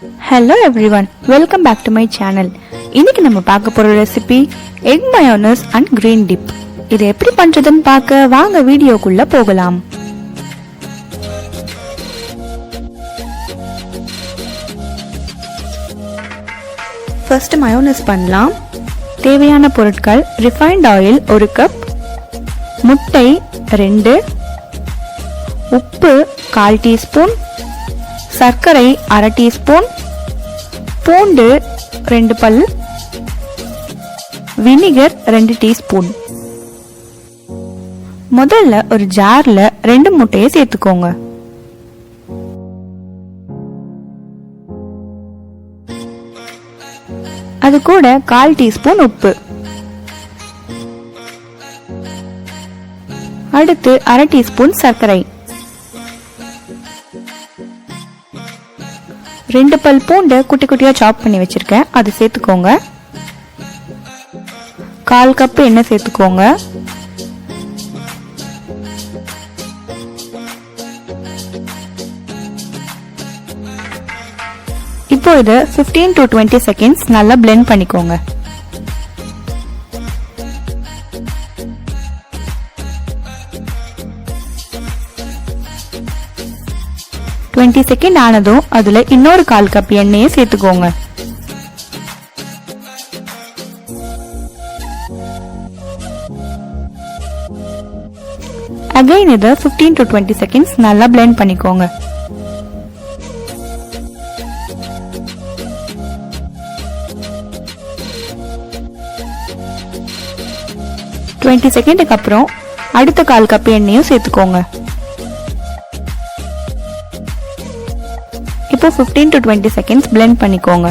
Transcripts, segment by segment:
Hello everyone, welcome back to my channel. இன்னைக்கு நம்ம பார்க்க போற recipe egg mayonnaise and green dip. இது எப்படி பண்றதுன்னு பார்க்க வாங்க வீடியோக்குள்ள போகலாம். First mayonnaise பண்ணலாம். தேவையான பொருட்கள் refined oil 1 கப், முட்டை 2, உப்பு 1/4 டீஸ்பூன், சர்க்கரை 1/2 டீஸ்பூன், பூண்டு 2 பல், வினிகர் 2 டீஸ்பூன். முதல்ல ஒரு ஜார்ல 2 முட்டையை சேர்த்துக்கோங்க. அது கூட 1/4 டீஸ்பூன் உப்பு, அடுத்து 1/2 டீஸ்பூன் சர்க்கரை, 2 பல் பூண்டை குட்டி குட்டியா சாப் பண்ணி வச்சிருக்கேன், அது சேர்த்துக்கோங்க. 1/4 கப் எண்ணெய் சேர்த்துக்கோங்க. இப்போ இதை 15 to 20 seconds நல்லா blend பண்ணிக்கோங்க. செகண்ட் ஆனதும் அதுல இன்னொரு 1/4 கப் எண்ணெயை சேர்த்துக்கோங்க. அகைன் இதை 15 to 20 seconds நல்லா blend பண்ணிக்கோங்க. செகண்டுக்கு அப்புறம் அடுத்த 1/4 கப் எண்ணெயும் சேர்த்துக்கோங்க. இப்போ 15 to 20 seconds blend பண்ணிக்கோங்க.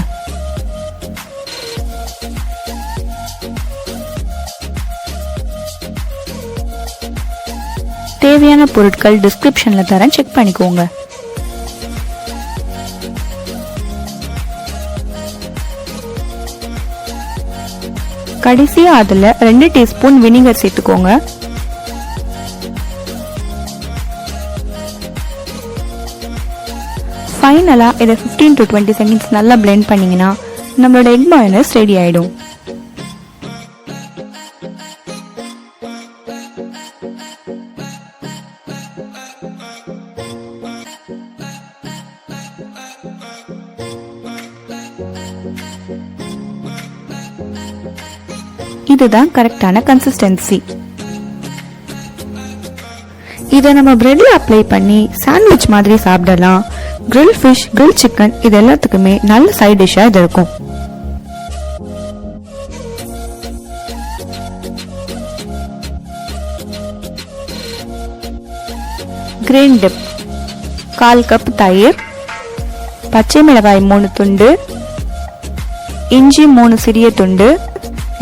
தேவையான பொருட்கள் டிஸ்கிரிப்ஷன்ல தரேன், செக் பண்ணிக்கோங்க. கடைசியா அதுல 2 டீஸ்பூன் வினிகர் சேர்த்துக்கோங்க. ஃபைனலா இதை 15 to 20 seconds நல்லா blend பண்ணீங்கன்னா நம்மளோட எக் மயோனைஸ் ரெடி ஆயிடும். இதுதான் கரெக்டான கன்சிஸ்டன்சி. இதை நம்ம பிரெட்ல அப்ளை பண்ணி சாண்ட்விச் மாதிரி சாப்பிடலாம். கிரில் ஃபிஷ், கிரில் சிக்கன் இது எல்லாத்துக்குமே நல்ல சைட் டிஷ்ஷா இது இருக்கும். கிரீன் டிப் 1/4 கப் தயிர், பச்சை மிளகாய் 3 துண்டு, இஞ்சி 3 சிறிய துண்டு,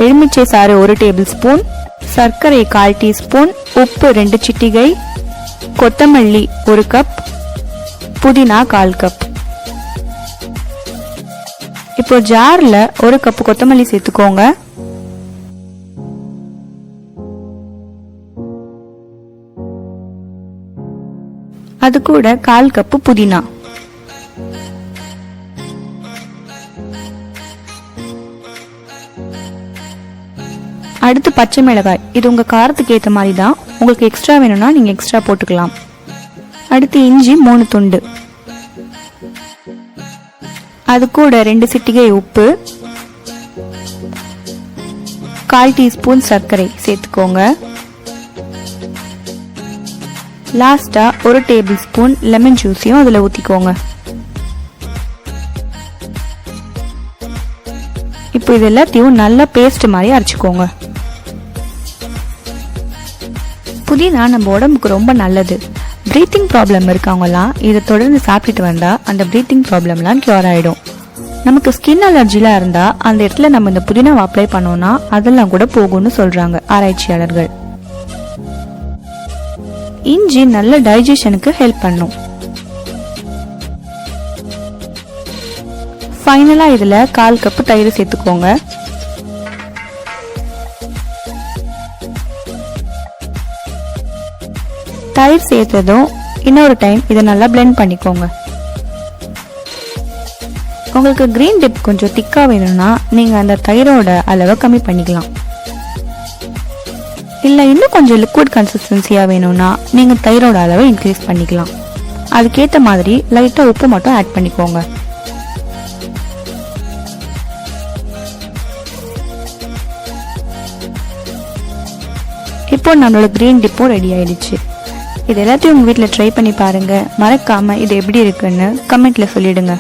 எலுமிச்சை சாறு 1 டேபிள் ஸ்பூன், சர்க்கரை 1/4 டீஸ்பூன், உப்பு 2 சிட்டிகை, கொத்தமல்லி 1 கப், புதினா 1/4 கப். இப்போ ஜார்ல 1 கப் கொத்தமல்லி சேர்த்துக்கோங்க. அது கூட 1/4 கப் புதினா. அடுத்து பச்சை மிளகாய், இது உங்க காரத்துக்கு ஏற்ற மாதிரி தான், உங்களுக்கு எக்ஸ்ட்ரா வேணும்னா நீங்க எக்ஸ்ட்ரா போட்டுக்கலாம். அடுத்து இஞ்சி 3 துண்டு, அது கூட 2 சிட்டிகை உப்பு, 1/4 டீஸ்பூன் சர்க்கரை சேர்த்துக்கோங்க. லாஸ்டா 1 டேபிள் ஸ்பூன் லெமன் ஜூஸையும் அதுல ஊத்திக்கோங்க. இப்போ இது எல்லாத்தையும் நல்லா பேஸ்ட் மாதிரி அரைச்சுக்கோங்க. புதினா நம்ம உடம்புக்கு ரொம்ப நல்லது. பிரீத்திங் ப்ராப்ளம் இருக்கவங்கலாம் இதை தொடர்ந்து சாப்பிட்டுட்டு வந்தா அந்த பிரீத்திங் ப்ராப்ளம்லாம் கியூர் ஆயிடும். நமக்கு ஸ்கின் அலர்ஜிலாம் இருந்தா அந்த இடத்துல நம்ம இந்த புதினாவை அப்ளை பண்ணோம்னா அதெல்லாம் கூட போகும்னு சொல்றாங்க ஆராய்ச்சியாளர்கள். இஞ்சி நல்ல டைஜஷனுக்கு ஹெல்ப் பண்ணும். ஃபைனலா இதுல 1/4 கப் தயிர் சேர்த்துக்கோங்க. தயிர் சேர்த்ததும் இன்னொரு டைம் இதை நல்லா blend பண்ணிக்கோங்க. உங்களுக்கு கிரீன் டிப் கொஞ்சம் திக்காக வேணும்னா நீங்கள் அந்த தயிரோட அளவை கம்மி பண்ணிக்கலாம். இல்லை இன்னும் கொஞ்சம் லிக்விட் கன்சிஸ்டன்சியாக வேணும்னா நீங்கள் தயிரோட அளவை இன்க்ரீஸ் பண்ணிக்கலாம். அதுக்கேற்ற மாதிரி லைட்டாக உப்பு மட்டும் ஆட் பண்ணிக்கோங்க. இப்போ நம்மளோட கிரீன் டிப்பும் ரெடி ஆயிடுச்சு. இது எல்லாத்தையும் உங்கள் வீட்டில் ட்ரை பண்ணி பாருங்கள். மறக்காமல் இது எப்படி இருக்குன்னு கமெண்ட்டில் சொல்லிடுங்க.